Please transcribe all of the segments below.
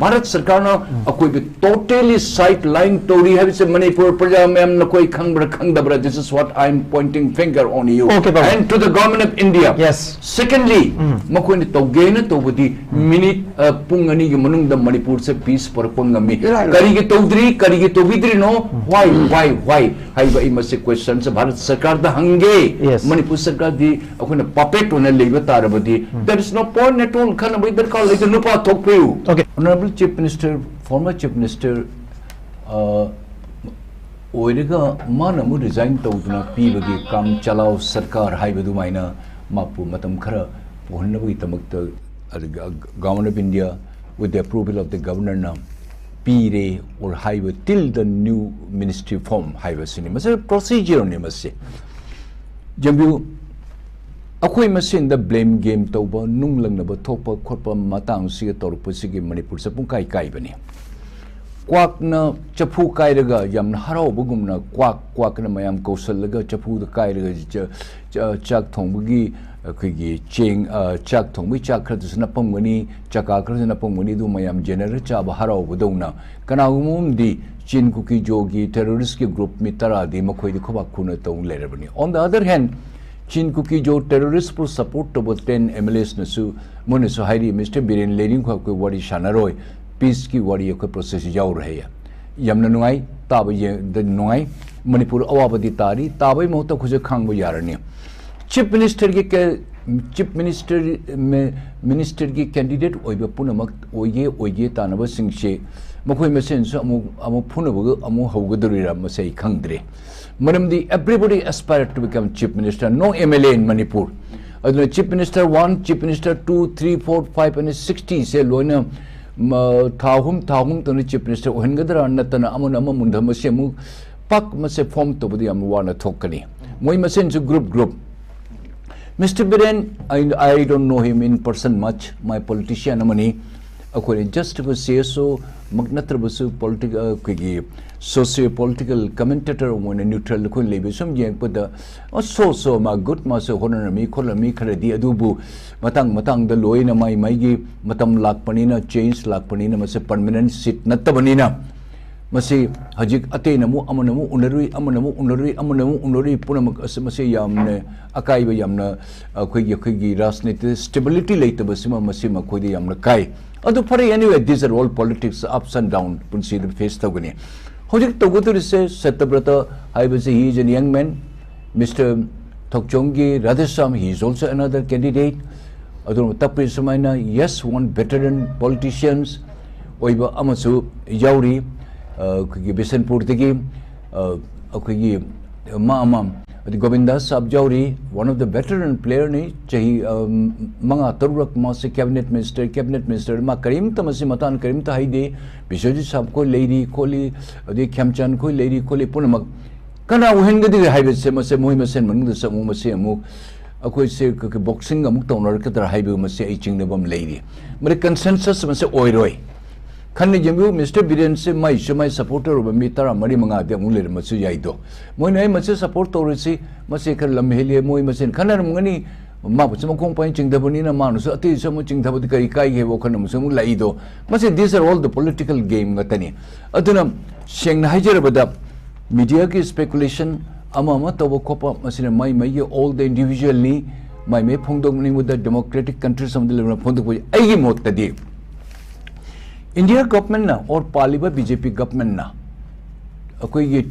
भारत सरकार ना अकोई भी totally sideline तोड़ी है विसे मणिपुर प्रजा में हम न कोई खंग this is what I'm pointing finger on you and to the government of India. Yes. Secondly, मकोई ने तोगे न तो बदी minute पुंगनी के मनुंग द मणिपुर से peace पर पुंगमी करी के तोबिद्री no why हाई भाई मसे question से भारत सरकार द हंगे मणिपुर सरकार दी अकोई न puppet उन्हें लेबर तार बदी there is no point at all खाना भाई दर काल लेकर नुपा थोक पे हूँ. Honorable Chief Minister, former Chief Minister, ओइरेगा मान अमु resign तौदुना पीबगी काम चलाओ सरकार हाइबदु माइना मापु मतम खरा पोहनबगी तमक्त government of India with the approval of the governor na pire or highway till the new ministry form highway cinema so procedure ne mase jambu अखोई मसीन the blame game तौबा नुंग लंगनबा थोपा खोपा मातांग सिगे तौरपा सिगे मणिपुर से पुंकाई काई बने क्वाकना चफू कायरगा यामना हरावबगुमना क्वाकना मयाम कौशलगा चफू द कायरगा चाक थोंबगी अखोगी चेंग चाक थोंबी चाक खरदसना पंगनी चाका खरदसना पंगनी दु मयाम जेनर चाबा हरावबदौना कनागुमुमदी चिन कुकी जोगी टेररिस्ट के ग्रुप में तरादी मखोई खोबा खुना तौं लेरबनी on the other hand Chin Kuki जो terrorist पर support to both 10 MLS नसु मुनिसु हाइरी मिस्टर बिरेन लेरिंग को कोई वारी शानरोय peace की वारी कोई process जाऊ रहे हैं यमन नुआई ताब ये द नुआई मणिपुर अवाबदी तारी ताबई मोहता खुजे खांग वो यारने Chief Minister में Minister की candidate ओय बपुन मक्त ओये तानबा सिंचे मखोई मसेन सु अमु फुनबग अमु हौगदरीरा मसे खंगद्रे Madamdi, everybody aspired to become Chief Minister. No MLA in Manipur. Chief Minister 1, Chief Minister 2, 3, 4, 5, and 60. Say, Loina, Tahum, to the Chief Minister, Ohengadra, Natana, Amunama, Mundamasamu, Pak must have formed to the Amuana Tokani. Moimasen's group. Mr. Biren, I don't know him in person much. My politician, Amani, according just to say so, Magnatrabasu, political, socio-political commentator when a neutral kun label some yang put the so ma good maso honor me call me kredi adubu matang the loina mai matam lak panina change lak panina mas permanent seat natabanina masi hajik atena mu amanamu unari punamak masi yamne akai ba yamna khoi rasniti stability later basima masima khoi yamna kai adu pare anyway these are all politics ups and down punsi the face tagani Hojik Togutur says Setabrata, I was he is a young man. Mr. Thokchongi Radhesam, he is also another candidate. Yes, one veteran politicians. Oiba Amasu, Yauri, Bisan Purtigi, Maamam, the Govinda Sab Jauri, one of the veteran player ni, Chahi Manga Turak Masi cabinet minister, Makarim Tamasimatan Karim Tahide, Bishoji Sabko lady, Koli, the Kamchan Koi lady, Koli Punamak. Kana Uhanga the highway Semase Mohimasen, the Samumasemu, a quay say boxing a mukton or Katra Hibu must say eating the bomb lady. But a consensus must say Oiroi. Kani Jambu, Mr. Biren say my supporter of Mitara Marimanga, the Mulir Masuyaido. Moina must support Torisi, Masaka Lamhelia, Moimasen, Kanamani, Mapsum pointing the Bonina Manus, at least so much in Tabakai, Wokanum Laido. Must these are all the political game, Gatani. Adunam, Sheng Hijarabada, media speculation, Amama Tobokopa, Masina, my all the individually, my may Pongdong with the democratic countries of the Lebanon Pondu, Aimot the day. India government na or Paliba BJP government na akoi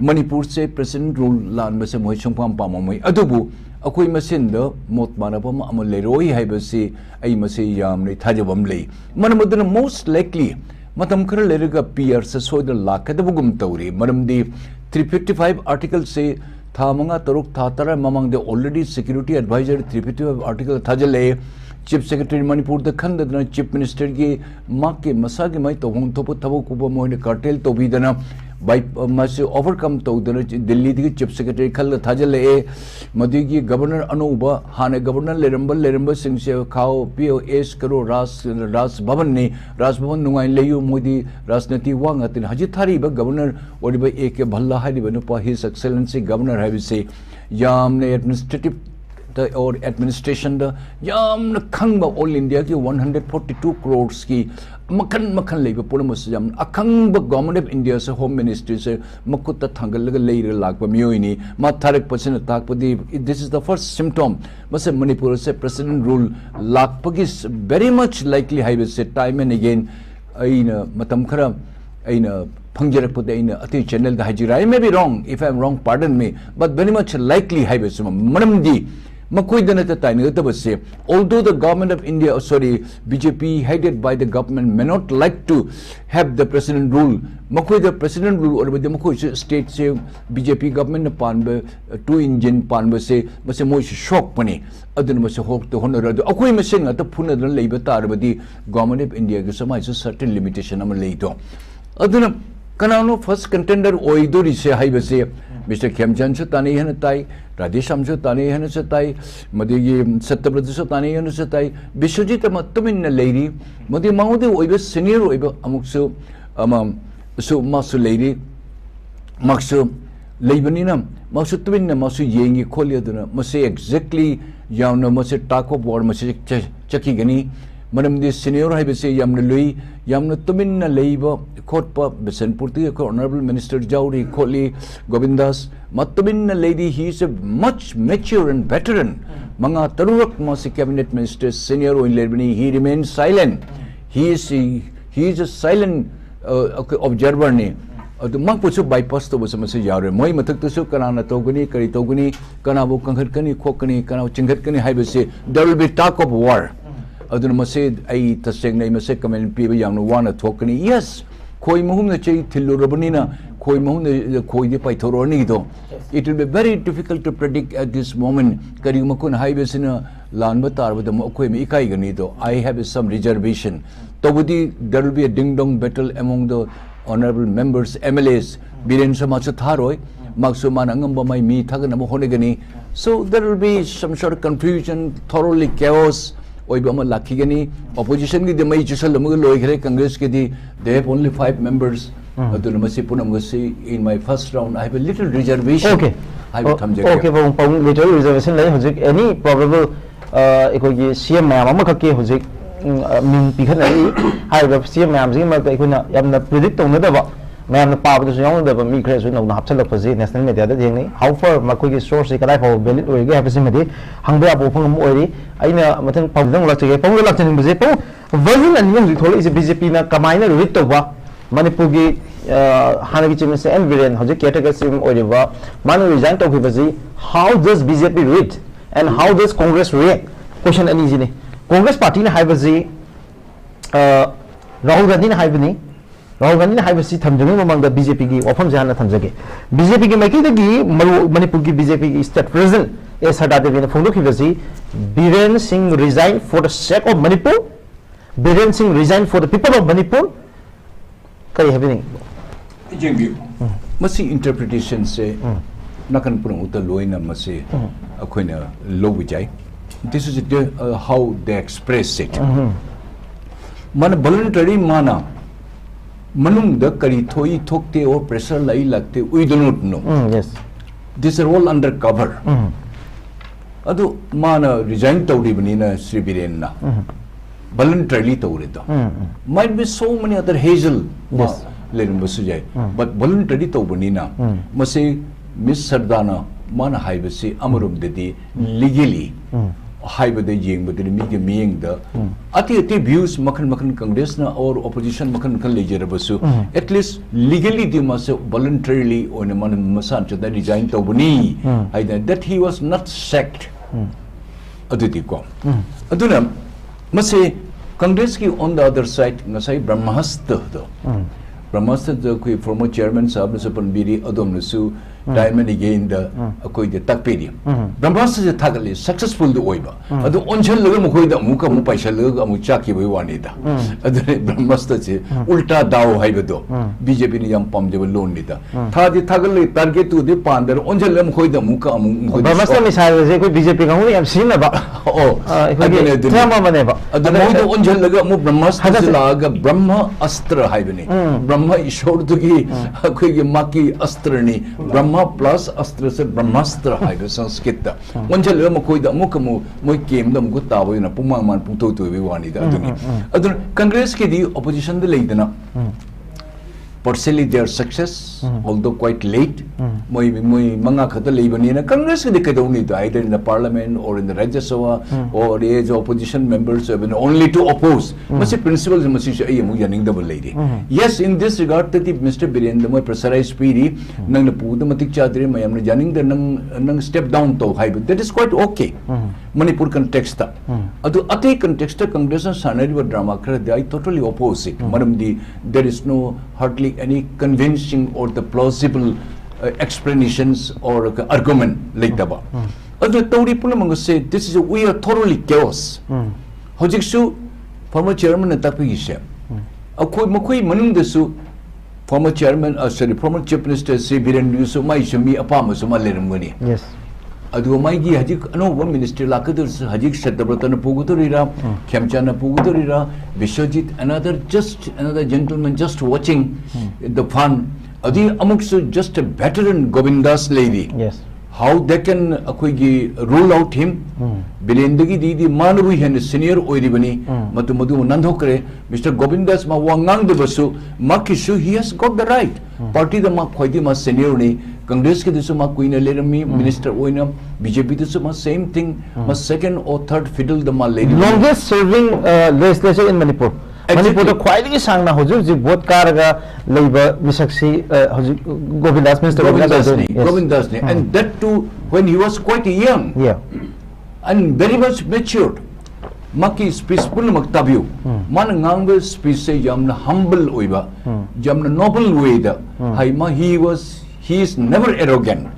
Manipur se president rule lan mase moi chungpam pamamai adubu akoi masin da mot manapam amalleroi haibasi ai mase yamne thajabam lei manamudna most likely matam khara lerega PR se soida lakadabugum tauri manamdi 355 article se thamanga taruk thatara mamang de already security advisor 355 article thajale Chief Secretary Manipur the Khandadana Chief Minister ki Mak ke Masagi mai to hon topo thabo kuba moine cartel to bidana by mas overcome to Delhi the Chief Secretary Khal Thajale Madigi Governor Anuba Hane Governor Leramba Singh Khao POS Karo Ras Bhavan ne Ras Bhavan Nungai Leyu Modi Rasnati Wangatin Hajithari ba Governor Odiba Eke Bhalla Hadi Banupa His Excellency Governor have say Yamne administrative और administration द याम खंग all India की 142 crores की मखन मखन लेब पुरमस याम अखंग गवर्नमेंट ऑफ इंडिया से होम मिनिस्ट्री से मकुत थांगल लेर लाप मियोनी मा थारक पछन ताकपदी this is the first symptom मसे मणिपुर से प्रेसिडेंट रूल लापगी वेरी मच लाइकली हाइवे से टाइम एंड अगेन अइना मतम खरा अइना फंगजरपद अइना अति चैनल दा हाजिरा I may be wrong if I am wrong pardon me but very much likely हाइवे से मनमदी although the government of India, BJP headed by the government may not like to have the president rule, the president rule or the state say BJP government panbe 2 engine panbe say mo shock pani adun mo hok to honor akoi masing at phuna dan leiba tarbadi government of India ge samai certain limitation am leito aduna kanano first contender oidori se haiba se Mr. 𝐀𝐍𝐀𝐋𝐘𝐈𝐒 tani hen tai Radhesham se tani hen se tai madi Satyabrat se tani hen se tai Biswajit matumin na lady madi maudi oibe senior oibe amuksu so masu lady maksu leibanina masu tumin na masu yengi kholi aduna mase exactly yauna mase talk of war mase chaki gani Madam senior haibase yamna lui yamna tuminna leiba khotpa Bisanpurti Honorable Minister Jauri Kholi Govindas matuminna lady he is a much mature and veteran manga tarurak masi cabinet minister senior in Lerbani he remains silent he is a silent observer ne adu mang pusu bypass to basa mase yare moi mathak to su kana togani kari togani kana bo kanghat kani khokani kana chinghat kani haibase there will be talk of war aduna mase ai taseng nei mase comment pi ba yang no wana thokani yes khoi mahum na chei thillu rabanina khoi mahum na khoi de pai thoro ni do it will be very difficult to predict at this moment kari makun highway sina lan ba tar ba da khoi me ikai gani do I have some reservation tobudi there will be a ding dong battle among the honorable members MLAs biren sama cha tharoi maksu man angamba mai mi thagana mo hone gani so there will be some sort of confusion thoroughly chaos opposition ki de mai chisal lamga loi khare Congress ki di they have only 5 members aduna masi punam gasi in my first round I have a little reservation okay I will come okay pong little reservation lai hojik any probable ekoi CM ma'am ama khaki hojik min pikhan ai hai ba CM ma'am ji ma ekoi na yamna predict tong na da ba ma'am pa ba so yong da ba mi khre so na hap chalak phaji national media da jeng ni how far ma koi source kadai for valid oi ga hapsi medi hangba bo phang oi aina mathang pang dang lak chege pang lak chen bje pang version ani hojik thole is BJP na kamaina read to ba Manipur gi hanagi chim se environ hojik category sim oi ba manu resign to bhaji how does BJP read and how does Congress react question ani ji ne Congress party na hai bhaji Rahul Gandhi na hai bani Rahul Gandhi na hai basi thamjami mamang da BJP gi ofam jana thamjage BJP gi maki da gi Manipur gi BJP gi state president as Sada Devi na phone basi Biren Singh resigned for the sake of Manipur Biren Singh resigned for the people of Manipur kari happening jengbi masi interpretation se nakan purang uta loina masi akoina low jai this is how they express it man voluntary mana manung da kari thoi thokte or pressure lai lagte we do not know yes these are all under cover adu mana resign tawri banina Sri Biren na voluntarily tawri da might be so many other hazel yes lerin basu jai but voluntary tawbanina mase Miss Sardana mana haibasi amarum dedi legally haibada yengbada mi ge miyeng da ati views makhan Congress na or opposition makhan lejerabasu at least legally they must voluntarily on a man masan cha da resign tawbani that he was not sacked aditi ko aduna mase Congress ki on the other side ngasai Brahmastra do Brahmastra the koi former chairman sahab ne sapan biri adom nasu diamond again the koi de takpedi Brahmastra je thagali successful the oiba adu onchal laga mu koi da mu ka mu paisa laga mu chaki bai wani da adu Brahmastra je ulta dao haibedo BJP ni yam pam je loan ni da tha di thagali target tu de pandar onchal laga mu koi da mu ka mu Brahmastra misal je koi BJP ka hu yam sin na ba tama mane ba adu mo do onchal laga mu Brahmastra laga Brahma astra haibeni Brahma ishor tu ki koi ge maki astra ni Brahma Brahma plus Astra se Brahmastra hai be Sanskrit da onjal le makoi da mukamu moi kem da muku tawo na pumang man pung to be wani da adun Congress ke di opposition de leidana partially their success although quite late moi manga khata leibani na Congress ke de only either in the parliament or in the Rajya Sabha or as opposition members have been only to oppose masi principles masi ai mu yaning double lady yes in this regard that Mr. Birendra moi pressurized speedy nang na pu da matik chadre mayam na janing da nang step down to hai that is quite okay Manipur context ta adu ate context ta Congress and sanari drama khara I totally oppose it madam there is no hardly any convincing or the plausible explanations or argument like that. Other Tori Pulamanga said, this is we are totally chaos. Hojiksu, former chairman and Tapisha. Akoi Makoi Manung the Su, former chairman, former chief minister, Sibiran Yusu, my Shami, Apama, Suma Lermuni. Yes. Adu Maigi Hajik, no one minister Lakadur, Hajik said the Bratana Puguturira, Kemchana Puguturira, Vishwajit, another gentleman just watching the fun. Adi Amuksu, just a veteran Govindas lady. Yes. How they can rule out him? Bilendagi Didi Manawi and senior Oiribani, Matumadu Nandhokre, Mr. Govindas Mawangang de Basu, Makishu, he has got the right. Party the Makwaidima senior. Congress ke disuma Queen Lerami, Minister Oina, BJP disuma same thing, mas second or third fiddle the Malay. Longest serving legislature in Manipur. Manipur the quietly sang na hoju vote karaga labor misaksi Govindas Minister Govindas ne and that too when he was quite young and very much matured. Maki speech pun maktabyu man ngang speech say jamna humble oiba jamna noble way da haima he is never arrogant.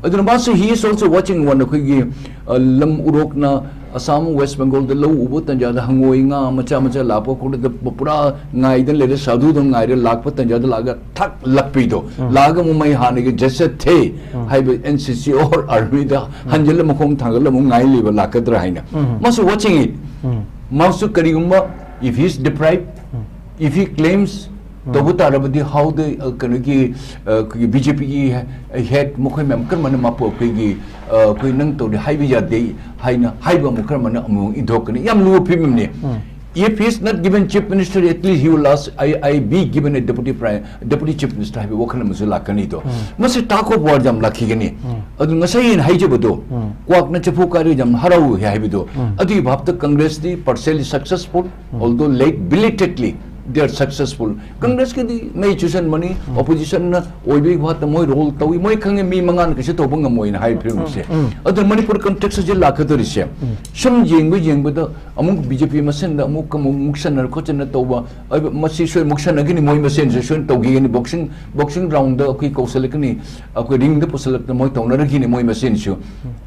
He is also watching one of Lam Urokna, Assam, West Bengal, the low Ubutanja, the Hangoinga, Macha Lapo, the Pura, Naidan, let us Sadu, Naida, Lakpatanja, Laga, Tak Lapido, Laga Mumai Hanig, Jesset Te, Hybe NCC or Armida, Hanjela Makom Tangala Mungai, Lakadraina. Must watching it. Mausu Kariumba, if he is deprived, if he claims Tobuta Rabadi, how the BJP head Mukham Kerman Mapo Pigi, Quinang to the Hivia Day, Haina, Hiba Mukerman among Indokani, Yam Pimini. If he is not given chief minister, at least he will ask, I be given a deputy chief minister, I be walking a Musula Canito. Must it talk of Wardam Lakigani? Adunasai in Haijabudo, Quak Nachapukarijam, Harau Habido. Adi Bapta Congress, the partially successful, although late, belatedly. They are successful. Congress ke di may choose money, opposition na oibi what the moi role tawi moi kange mi mangan kasi to bunga moi na high film se. Other Manipur context je lakatori se. Some jengbu da among BJP masen da amuk muksan na kochen na toba masi shoy muksan agini moi masen je shoy togi ni boxing round da akui kausalek ni akui ring da posalak na moi tawna ragini moi masen sho.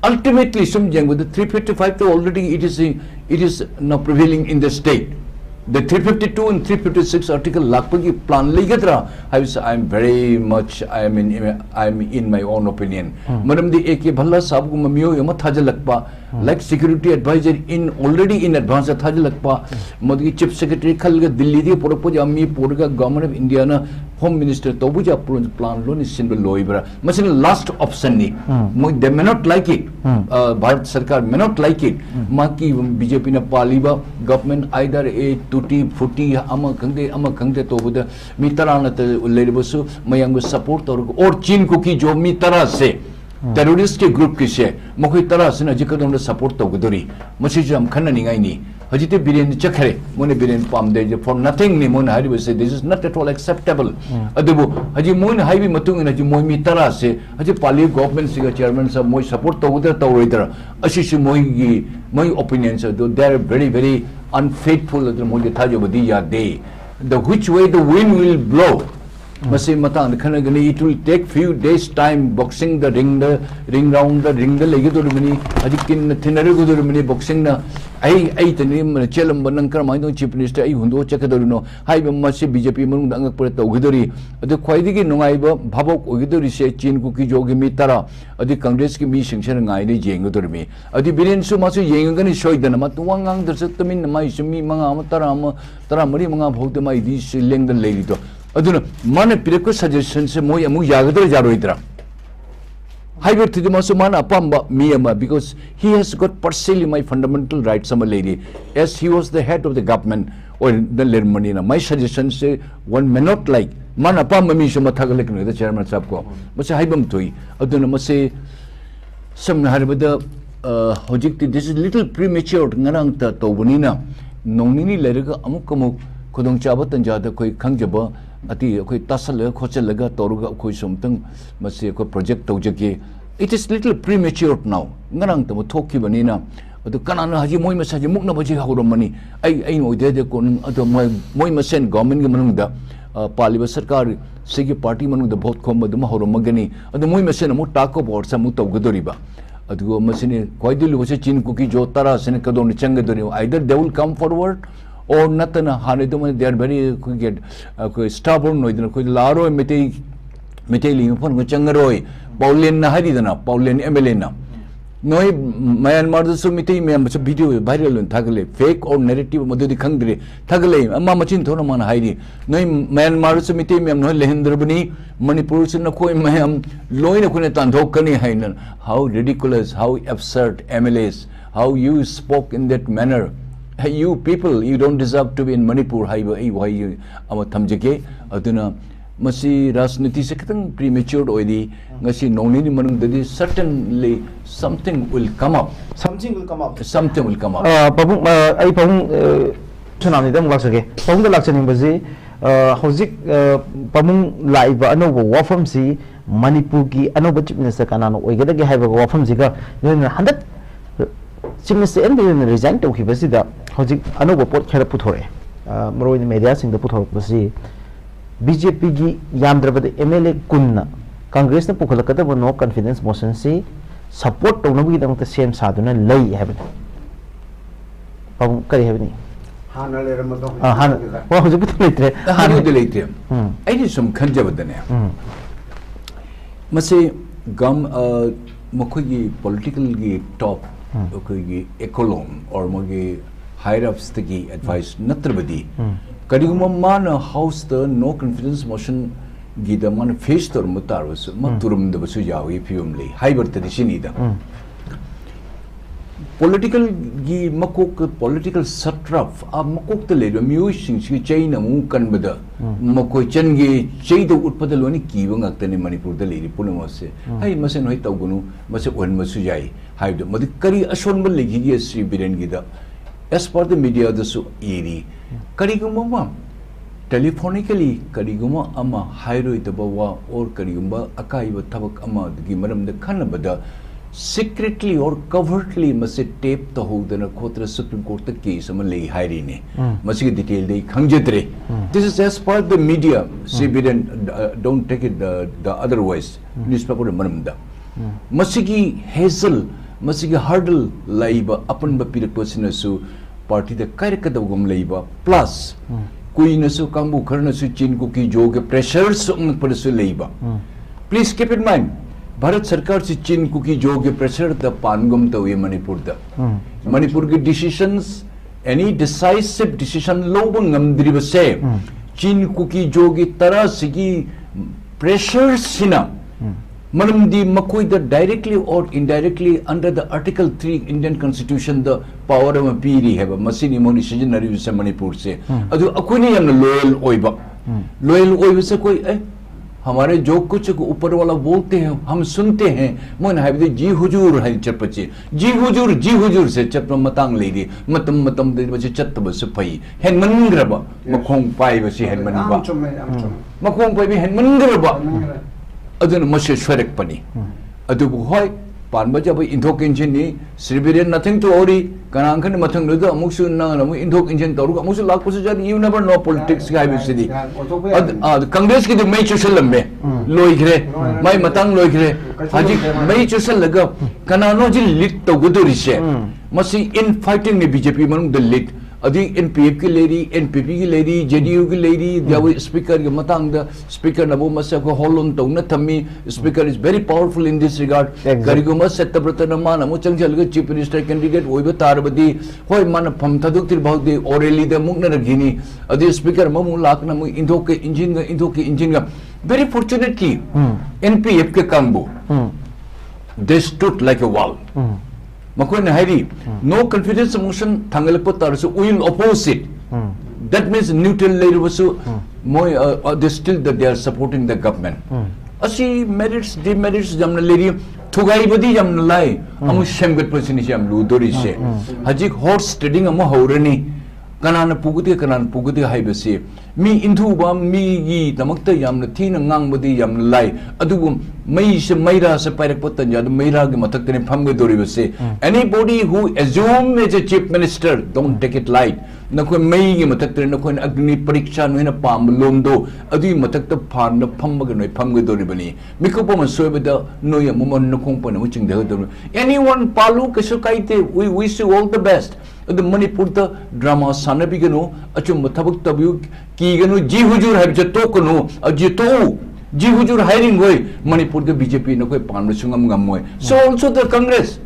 Ultimately some jengbu the 355 already it is now prevailing in the state. The 352 and 356 article Lakpagi plan Ligadra, I'm very much I'm in my own opinion. Madam the AK Bhala Sabu Mamio Yamathajalakpa, like security advisor already in advance at Thajalakpa, Modi Chief Secretary Kalga Dilli Porapojami Porga Government of Indiana Home Minister Tobuja plan loan is symbol Loibra. Masin last option ni. They may not like it. Bharat Sarkar may not like it. Maki BJP na Paliba government either a tuti futi ama kangde tobuda mitara na lerebasu mayang support or Chin cookie jo mitara se terrorist group ki se mokoi tara se na jikadon support togudori masijam khana ningai ni Hajite Biren Chakre, Mone Biren Palm Day for nothing ni Mon Hari will say this is not at all acceptable. Adubu Haji Mon Hivi Matung and Haji Tarase, Haji Pali government chairman some more support to the Tawriter. Ashishi my opinions are they are very, very unfaithful at the Monditaja day. The which way the wind will blow. Masi Matan, the Kanagani, it will take few days time boxing the ring round the Legaturmini, Adikin Tinarigurmini boxing. I ate the name Chelam Banankar, my chief minister, Ihundo Chakadorino, High Masi BJP Mundanga Pureta Widori, the Quaidigi Noiba, Babok Widori say Chin Cookie Jogi Tara, the Congress Commission and I Jangotormi. At the Birin Sumasu Yangan is showing the Namatuang, the Setamin, my Shimi Manga Tarama, Taramari Manga Hotama, this Leng the lady. Aduna, Mana Pirako suggestions, Moyamu Yagador Jaroidra. Hybrid to the Masumana Pamba Miyama because he has got partially my fundamental rights some lady as he was the head of the government or the Lermanina. My suggestion say one may not like Mana Pamba Mishama Tagalek the chairman Sapko. But Hibam Tui Aduna say some Harbada Hojik this is little premature Narangta Tobunina Nonini Lerga Amukamu Kodong Chabat and Jada Koi Kangjaba Ati Koi Tasala Kochelaga Toruga Koi something must say a project Tojaki. It is little premature now. Ngarang tamo Toki Banina, but the Kanana Haji Moy Masaji Mukna Baji Hauromani. I know the Kon Moy Masen government Manunda, Paliba Sarkar, Segi party Manu the both comba the Mahoro Magani, and the Moy Masen Mutako or Samuta Gudoriba. Adu Masini, Quaidil was a chin cookie Jotara, Senecadon Changadori. Either they will come forward or nothing. Hanedum, they are very quick, stubborn, Laro and Meteli upon Changaroi, Paulian Haridana, Paulian Emelina. No, Myanmar the Sumiti, Myanmar video viral and Tagale, fake or narrative Madudi Kangri, Tagale, Mamachin Tonaman Heidi. No, Myanmar Sumiti, no Lehendrabani, Manipur Sinako, Mayam, Loina Kunetan, Hokani Hainan. How ridiculous, how absurd MLAs, how you spoke in that manner. Hey, you people, you don't deserve to be in Manipur. Why you Amatamjake, Aduna, Masi Rasniti Sekatan premature already. Ngasi Nonini Manung, that is certainly something will come up. Something will come up. Something will come up. Pabung, I Pabung Sonamani them Laxake. Pabung the Laxaning Bazi, Hozik Pabung live, Anovo, Wafam Si, Manipuki, Anoba Chief Minister Kanano, we get a have a Wafam Zika, 100. Chief Minister and resigned to Hibasida, Hozik Anoba Port Keraputore, Moro in the media in the Putor Basi, BJP Yamdra the MLA Kunna, Congress the Pukalakata were no confidence motion say, support to Nobi the same Saduna lay heaven. Kari Heaveny. What was it later? How do later? I did some Kanjavadana. Must say, Gum Mokogi political top. Ecolom or Mogi higher ups the advice Natrabadi. Kadiguma mana house the no confidence motion Gida man faced or Mutaros, Maturum the Basujawi Pumli, Hybrid Tadishinida. Political gi Makok political satrap, a Makok the lady, musing, she chain a Mukan Bada, Moko Chengi, Chay the Utpadaloni Kivang at the Manipur the lady Punamose. I mustn't wait Togunu, must one Masujai. Hide the Kari Ashon Maligi Sri Birengida. As per the media, the so eerie. Kariguma telephonically Kariguma Ama Hairo Itabawa or Karigumba Akaiba Tabak Ama the Gimaram the Kanabada secretly or covertly must tape the whole than a Kotra Supreme Court the case Amalay Hairine. Must detail the Kangjatre. This is as per the media. Sri Biren don't take it the otherwise. Newspaper Maramda. Masigi Hazel. Masigi hurdle laiba upon Bapira Kwasinasu party the Karikadagum laiba plus Queenasu Kambu Karnasu Chin Cookie Joga pressures on Purasu laiba. Please keep in mind Bharat Sarkar si Chin Cookie Joga pressure the Pangum Tawi Manipur da. Manipur decisions, any decisive decision Lobungam Driva say Chin Cookie Jogi Tara Sigi pressure Sina. Manam di Makoida directly or indirectly under the Article 3 Indian Constitution the power of a piri have a Masini Monishajanari with Manipur say. Adu Akuni and loyal oiba. Loyal oiba koi हमारे जो कुछ ऊपर वाला बोलते हैं हम सुनते हैं मन है जी हुजूर है चपचे जी हुजूर से चप मतंग लेदी मतम दे बचे चत्त बस पई हेन मनग्रबा मखोंग पाई बसी हेन मनबा मखोंग पाई भी हेन मनग्रबा अदन मसे स्वरक पनी अदु होय पानबा जब इंथोक इंजन नि श्रीबिरेन नथिंग टू ओरी कनांखन मथंग दु अमुसु नंग इंथोक इंजन तोरु अमुसु लाख पसे जद यू नेवर नो पॉलिटिक्स गाय बिसिदी कांग्रेस की मई चुसल लंबे लोइग्रे मई मतंग लोइग्रे हाजी मई चुसल लगा कनानो जी लीड तो गुदुरिसे मसी इन फाइटिंग ने बीजेपी मनु द लीड अदी एनपीएफ की लेडी एनपीपी की लेडी जेडीयू की लेडी देव स्पीकर के मतंग द स्पीकर नबो मसे को होलोन तो न थमी speaker is very powerful in this regard करिगुमा सत्यव्रत मान अमु चंगजल के चीफ मिनिस्टर कैंडिडेट ओइबो तारबदी होय मान फम थदुक तिर बहु दे ओरेली द मुक न रगिनी अदी स्पीकर ममु लाकना मु इंदो के इंजन का वेरी फॉर्चुनेटली एनपीएफ के कांगबो they stood like a wall. Makoina Hari, no confidence motion, Tangalapota, so we will oppose it. That means neutral later was so they still that they are supporting the government. Asi merits, demerits, Jamna lady, Tugai Badi Jamna Lai, Amu Shamgat person is Yam Ludori say. Hajik horse trading a Mohorani. Kanana Puguti Hibasi. Me into one me ye, the Mukta Yam, the Tina Ngang with the Yam Lai, Adugum, Maisha Maida, Sapiraputanja, the Maida, Matakani Pamgadori will say. Anybody who assume is a chief minister, don't take it light. Nakun May Matakran, Nakun Agni Parikshan in a palm, Londo, Adi Matakta Pan, the Pambagan, Pamgadoribani. Mikopoma Sobeda, Noya Mumon Nokumpan, which in the anyone Palu Kasukaite, we wish you all the best. The Manipur drama Sanabigano, Achum Matabuk Tabu, Kigano, Jihujur have Jatokano, a Jito, Jihujur hiring way, Manipur the BJP no Panusungam Gamoy. So also the Congress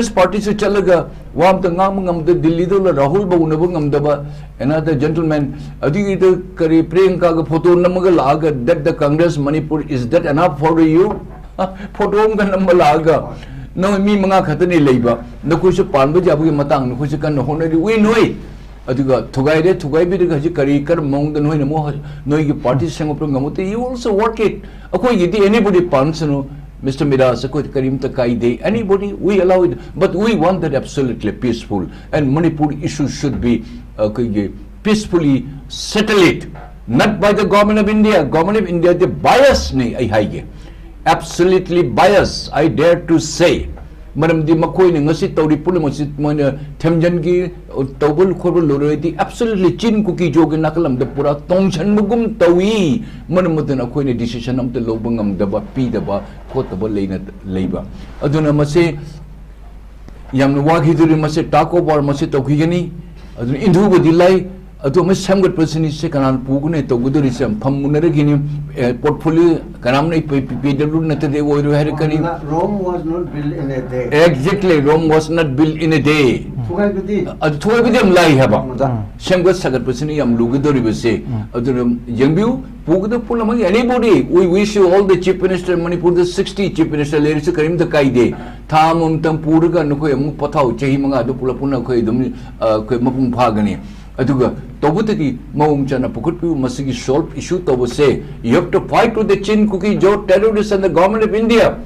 party to Chalaga, Wam the Namangam, the Dilido, Rahul Bunabungam Daba, another gentleman, Adi the Kari Priyanka Photo Namagalaga, that the Congress Manipur, is that enough for you? Photo Namalaga. No, me mga katani labor. No kush panba jabu matang, no kush can honor we know it. Adiga Tugai, Tugai Bidika Karikar, Mong the no party Sangopungamuti, you also work it. Anybody Pansano, Mr. Midas, Karim Takai, anybody, we allow it, but we want that absolutely peaceful. And Manipur issues should be peacefully settled, not by the government of India. Government of India, the bias ne I absolutely biased, I dare to say. Madam di Makoi Nasi Tori Pulamosit Mona Temjangi, Tobul Korolority, absolutely chin cookie joke in Nakalam, the Pura Tongshan Mugum Tawi, Manamutan Akoi decision of the Lobungam, the Bapi, the Kotaba labor. Aduna Mase Yamwaki to the Mase Taco Bar Masito Higani, Indu Dilai. Atu mas samgat person is kanan pugune to gudurisam pamunaragini portfolio kanamne PW nate de wo herikani. Rome was not built in a day. Exactly, Rome was not built in a day. Thuai bidem lai haba. Samgat sagat person yam lugudori bese. Atu yangbiu puguda pulamang anybody. We wish you all the chief minister Manipur the 60 chief minister ladies to karim the kaide. Thamum tam puraga no ko yamu pathau chehi manga do pulapuna ko idum ko mapung phagani. Aduga Tobutaki Maumchana Pukutpu Masigi solve issue to say you have to fight with the chin cookie Joe terrorists and the government of India.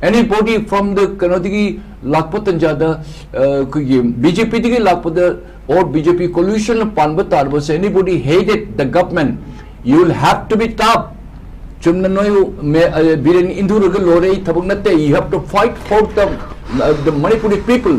Anybody from the Kanadigi Lakpatanjada BJP Lakpada or BJP coalition of Panbatar was anybody hated the government, you will have to be tough. Chumnanoyu Biren Induragal Lore Tabunate, you have to fight for the Manipuri people,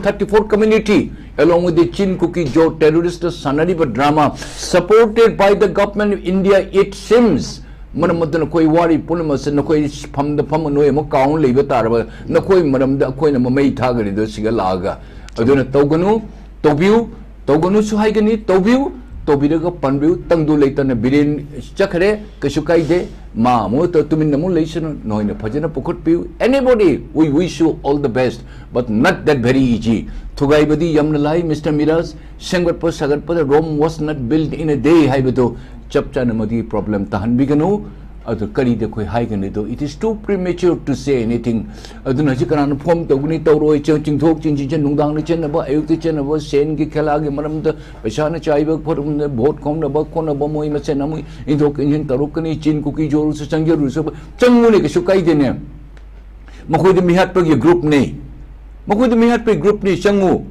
34 community, along with the Chin Cookie Joe terrorist Sanadiba drama, supported by the government of India, it seems. Manamatan Koi Wari Punamas and Nakoi Pam the Pamanoy Makaun Libatarva, Nakoi Madam the Koina Mamay Tagari, the Sigalaga. Aduna Toganu, Tobu, Toganu Suhaigani, Tobu. Tobidaga Panbu, Tangdu Layton, Birin Chakare, Kashukai de, Ma, Moto Tuminamulation, no in a Pajana Pukutpu. Anybody, we wish you all the best, but not that very easy. Tugaibadi Yamnalai, Mr. Miras, Shangarpa Sagarpa, Rome was not built in a day, Hibato, Chapchanamadi problem, Tahan Bigano. It is too premature to say anything. Adunachikaran form the Gunito Roy Churching Talk, Chinching Nundang Chenaba, Ayutichan of Sen Gikalagi, Madam the Pashana Chaiba, put on the boat, come about Konabomo, Masenami, into Kenyan Tarukani, Chin Cookie Joru, Sangaru, Changulik, Shukai Dene. Makoy the Mihatpag group ne. Makoy the Mihatpag group ne, Changu.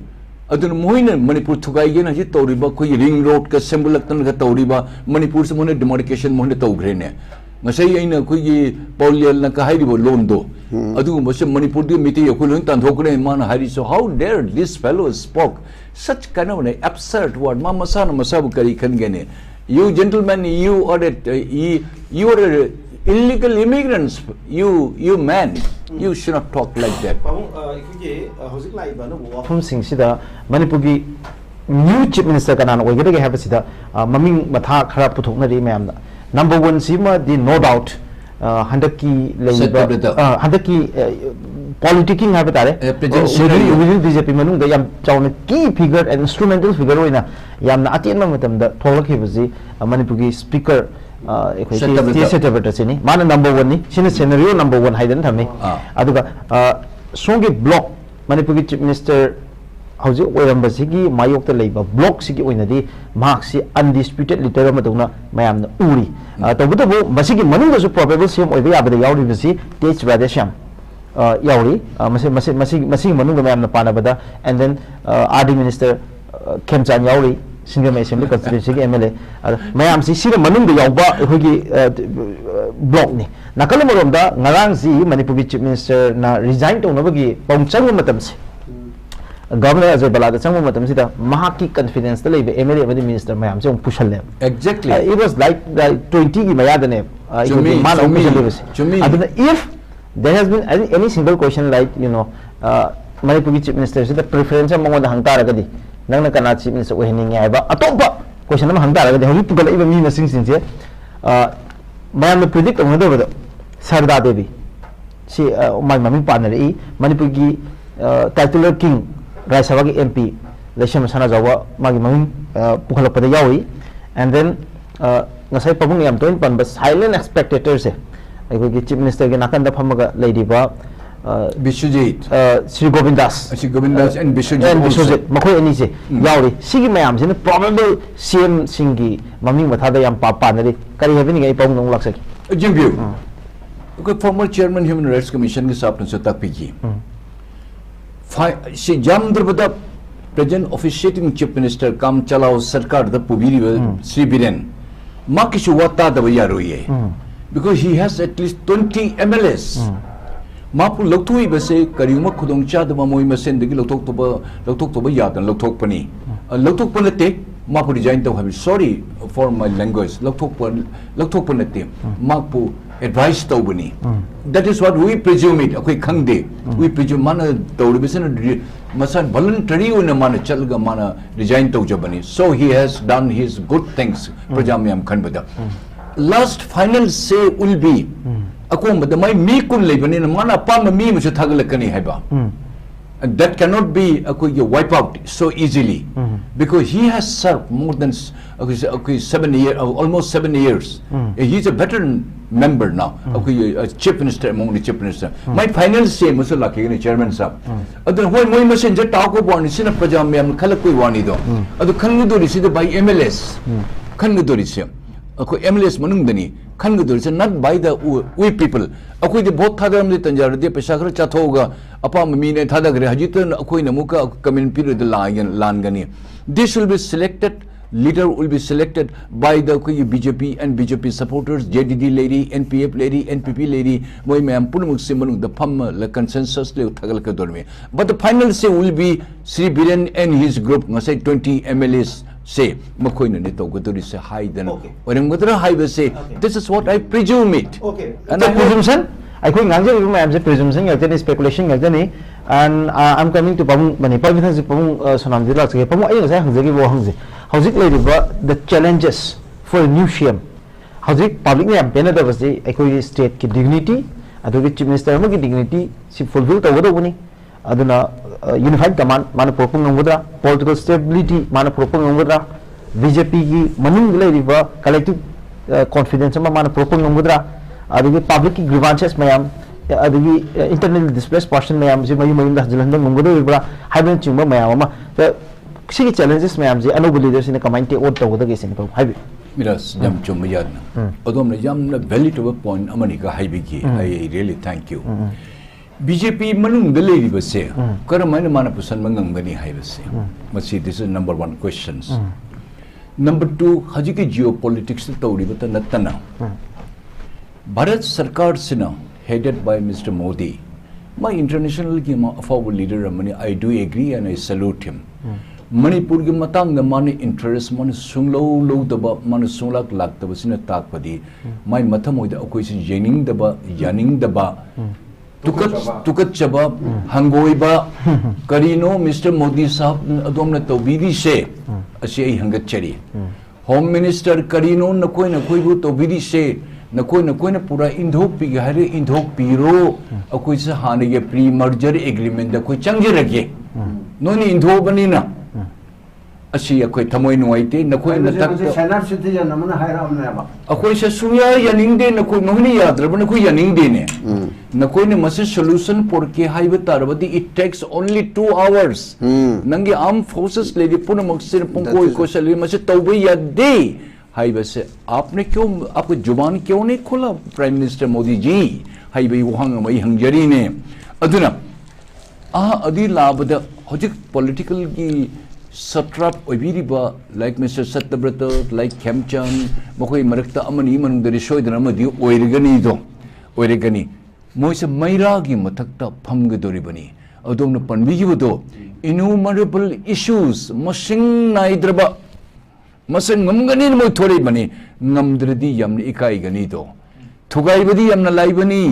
Adun Moina, Manipur Tugayan, Hitoriba, Ring Road, Kasembulatan Katoriba, Manipur Simone demarcation Monato Grene. Masay na kuyi Paulial na kahiri bo londo. Adu mo Manipur di miti yakulun tan hokre man hari. So how dare this fellow spoke such kind of an absurd word? Mamasana masabu kari kangene. You gentlemen, you are illegal immigrants. You man, you should not talk like that. From Singsida, Manipur new chief minister kanan we get have sida maming matha khara puthok na ri ma'am. Number one, Sima, the no doubt, Handaki politicking habitat, BJP Manu, the Yam key figure and instrumental figure in a Yam Atian with them, the Tolaki was the Manipugi speaker, सेटबट से मान number 1 नि scenario number 1 हाइदन थमे सोंगे block Manipur की chief minister हौजे ओरंबसिगी मायोक त लेबा ब्लॉक सिगी ओइनदी मार्क्स अनडिस्प्यूटेड लीडर अमदौना मयामना उरी तबुतबु मसिगी मनुंगसु प्रोबेबल सेम ओइबा याबदा यावरि बसी तेज राधेश्याम यावरि मसिगी मनुंग मयामना पानाबदा and then RD minister Khemchand यावरि सिंगम असेंबली कंस्टिट्यूएंसी के एमएलए मयाम सिर मनुंग यावबा अखोगी ब्लॉक नि नकल मरोमदा ngarang si manipur की चीफ मिनिस्टर ना रिजाइन तौनबगी पौचंग मतम से गवर्नर अजय बलाद चंग मतम सिदा महाकी कॉन्फिडेंस त लेबे एमएलए बदी मिनिस्टर मयाम से पुशल एग्जैक्टली इट वाज लाइक 20 की मयादने मान अदुना if there has been any single question like you know manipur की चीफ मिनिस्टर सिदा प्रेफरेंस मंगोदा हंगतारगदी नंगना कना चीफ मिनिस्टर ओहनिंग आइबा अतोपा क्वेश्चन हम हंगतारगदी हरि पुगल इबा मी मसिंग सिंसे मयाम प्रेडिक्ट तौनदबदा सरदा देवी सी माय मम्मी पार्टनर ई मणिपुर की टाइटलर किंग रायसभा की एमपी लेशम सना जावा मागी मम्मी पुखलपद यावी and then ngasai pabung yam toin pan ba silent spectator se ai ko chief minister ke nakan da phamaga leiriba Biswajit Sri Govindas and Biswajit makhoi ani se yawi sigi mayam se probable CM singi mami matha da yam pa nari kari happening ai pabung nong laksaki jimbu okay former chairman human rights commission ke sap ne tak piji si jamdrbada present officiating chief minister kam chalao sarkar da pubiri Sri Biren makishu wata da yaroye because he has at least 20 MLAs mapu lokthoi base karima khudong cha da moi masen de lokthok to ba yadan lokthok pani lokthok panate mapu resign to have sorry for my language lokthok panate mapu advice to bani that is what we presume it okay khangde we presume mana tawribisen masan voluntary una mana chalga mana resign to jabani so he has done his good things projamyam khanbada last final say will be akom da mai mi kun lebani mana pam mi mu thagalakani haiba and that cannot be wipe out so easily because he has served more than 7 years almost 7 years he is a veteran member now chief minister among the chief minister my final say musa laki chairman sab adu hoy moi messenger talk ko boni sina pajam yam khalakoi wani do adu khangudori sida by MLS khangudori se MLS manung dani khangudori se not by the we people akoi de both thadam de tanjar de pesa khara chathoga apam mi ne thada gre hajitan akoi namuka community period de lan gani this will be selected leader will be selected by the BJP and BJP supporters JDD lady NPF lady NPP lady moi ma'am punmuk simanung the pham la consensus le thagal ka dorme but the final say will be Sri Biren and his group ngasai 20 MLAs say makhoi na ne tawgadori se haidan orem gadra haiba say this is what I presume it okay and the presumption I could nganje you ma'am say presumption yakte speculation yakte ni and I'm coming to pamung Manipur with pamung sonam jila se pamung ai ngasai hangjagi bo hangje howzik lady the challenges for a new CM howzik public ne am da basi ekoi state ki dignity adu chief minister ma ki dignity si fulfill tawado bani aduna unified command mana propong ngodra political stability mana propong ngodra BJP ki manung lady collective confidence ma mana propong ngodra adu public ki grievances mayam adu internally displaced person mayam si mayu da jalan ngodra ibra haiben chingba mayam ma sigi challenges mayam ji anobu leaders in comment out tawda ge sin haibi miras jam chum yadna adom na jam na valid to a point amani ka haibi ki I really thank you BJP manung de lady base karamana mana pusan mangam gani haibase masi this is number 1 questions number 2 haji ki geopolitics tawri bata natana Bharat Sarkar sina headed by Mr. Modi my international ki forward leader amani I do agree and I salute him Manipur ki matang na mani interest mani sunglo lo daba mani sunglak lak daba sina takpadi my mathamoy da akoi si yening daba tukat chaba hangoi ba karino Mr. Modi sahab adom na tawbidi se asi ai hangat chari home minister karino nakoi bu tawbidi se nakoi na pura indhok pi hare indhok piro akoi se hane ge pre merger agreement da koi changjirage noni indho bani na असी अखोई थमोई नुआइते नखोई नतक सेनर citizen नमना हायरामनेबा अखोई से सुया यानिंगदे नखोई नोहनी याद्रब नखोई यानिंगदे ने नखोई ने मसे solution पोरके हाइबे तारबदी इट टेक्स ओनली 2 hours नंगे आर्म फोर्सेस लेदि पुन मक्सिर पंकोई कोशली मसे तौबे यादे हाइबे से आपने क्यों आपको जुबान क्यों नहीं खोला prime minister Modi ji highway वहां मई हंगजरी ने अदुना अदी लाबद होजिक पॉलिटिकल की सट्राप ओबिरिबा लाइक मिस्टर सत्यव्रत लाइक 𝐀𝐍𝐀𝐋 मखोई मरक्ता अमनी मनुंदरि सोइदन अमदी ओइरगनी मोइसे मैरागी मथक्ता फमगदोरिबनी अदोमन पनबिगिबदो इन्यूमरेबल इश्यूज मसिंग नाइद्रबा मसिंग ngमगनी मोइ थोरैबनी ngमद्रदि यामन इकाइगनी दो थुगाइबदि यामन लाइबनी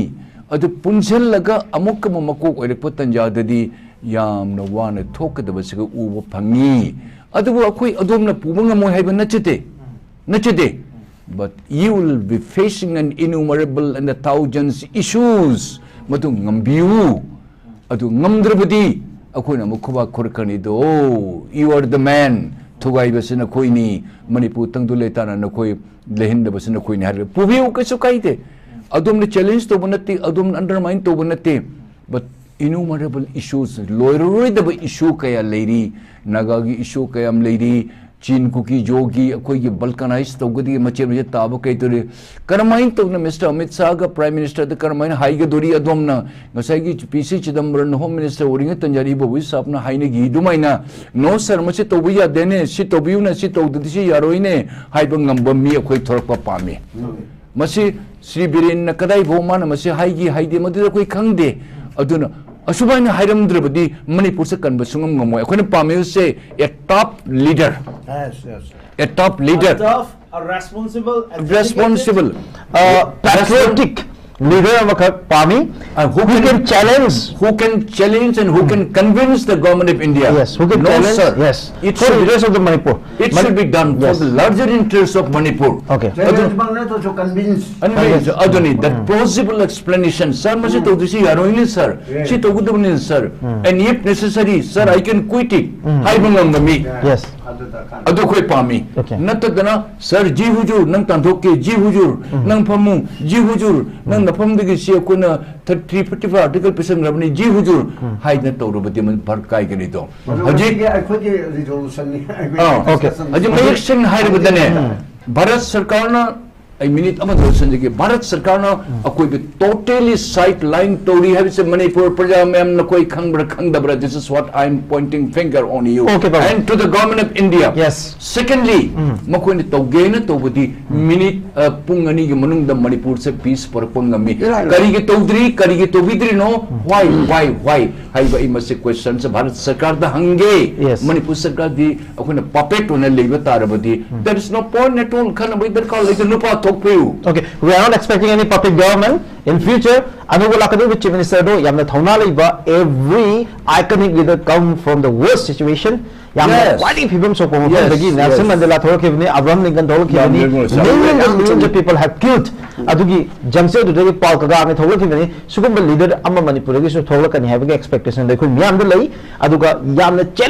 अदु पुंसेलगा अमुक ममकोक ओइरप तंजाददि यामन वाना थोकदबसग उब फंगी अदुबो अखोई अदोमना पुबंग मोइ हाइबा नचते but you will be facing an innumerable and the thousands issues matu ngambiu adu ngamdrabadi akoina mukhuba khurkani do you are the man thugai basina koini manipur tangdu letana na koi lehinda basina koini har pubiu kasu kaite adum ne challenge to banati adum undermine to banati but innumerable issues loiroi the issue kaya leiri nagagi issue kaya am leiri चीन cookie जोगी कोई ये बल्कनाइज तो गदी मचे मचे ताब कई तोरे करमाइन तो न मिस्टर अमित शाह का प्राइम मिनिस्टर द करमाइन हाई के दोरी अदम न गसाई की पीसी चिदंबरम होम मिनिस्टर ओरिंग तंजारी बबुई साहब न हाई ने गी दुमाइना नो सर मचे तो बुया देने सि तो बियु न सि तो ददिसि यारोइने हाई बंगम बम्मी अखोई थोरक पामे मसे श्री बिरेन न कदाई भोमान मसे हाई दे मदु कोई खंगदे अदुना असुबाइन हाइरमद्रबदी मणिपुर से कन्ब सुंगम ngमोय अखोने पामे से a top leader a top leader a responsible patriotic leader of Pami who can challenge and who can convince the government of India. Yes, who can challenge, sir. Yes, It for should, leaders of the Manipur. It should be done for the larger interests of Manipur. Okay. to convince. Adoni, that plausible explanation, sir, must to this yaroini, sir. She to good sir. And if necessary, sir, I can quit it. I belong to me. Yes. Ado koi pami. Natadana, sir, ji hujur, nang tantoke, ji hujur, nang pamu, ji hujur, nang napam digi siya kuna 345 article pisang rabni, ji hujur, hai na tawro bati man barkai ganito. Haji, resolution. Okay. Haji mayek sing hai badane. Bharat Sarkar na I minute amad Sanjay के भारत सरकार ना कोई भी totally sideline तोड़ी है vice Manipur प्रजा में हम न कोई खंगबरा this is what I am pointing finger on you and to the government of India. Yes. Secondly मकोई ने तोगे न तोबदी minute पुंगनी के मनुंग द मणिपुर से peace पर पुंगमी करी के तोबिद्री no why हाई बाई मसे question से भारत सरकार द हंगे मणिपुर सरकार दी अकोने puppet होने ले बता रबदी there is no point at all खाना भाई दर का लेकिन नो पात Okay, we are not expecting any puppet government in future. Anugulakadu with Chief Minister do yamna thauna leiba every iconic leader come from the worst situation. Yamna wadi people so from dagi Nelson Mandela thorokibni Abraham Lincoln thorokibni millions of people have killed. Adugi jamse do dagi Paul Kagame thorokibni sugumba leader amma Manipur gi so thorokani have expectation they could yamna lei aduga yamna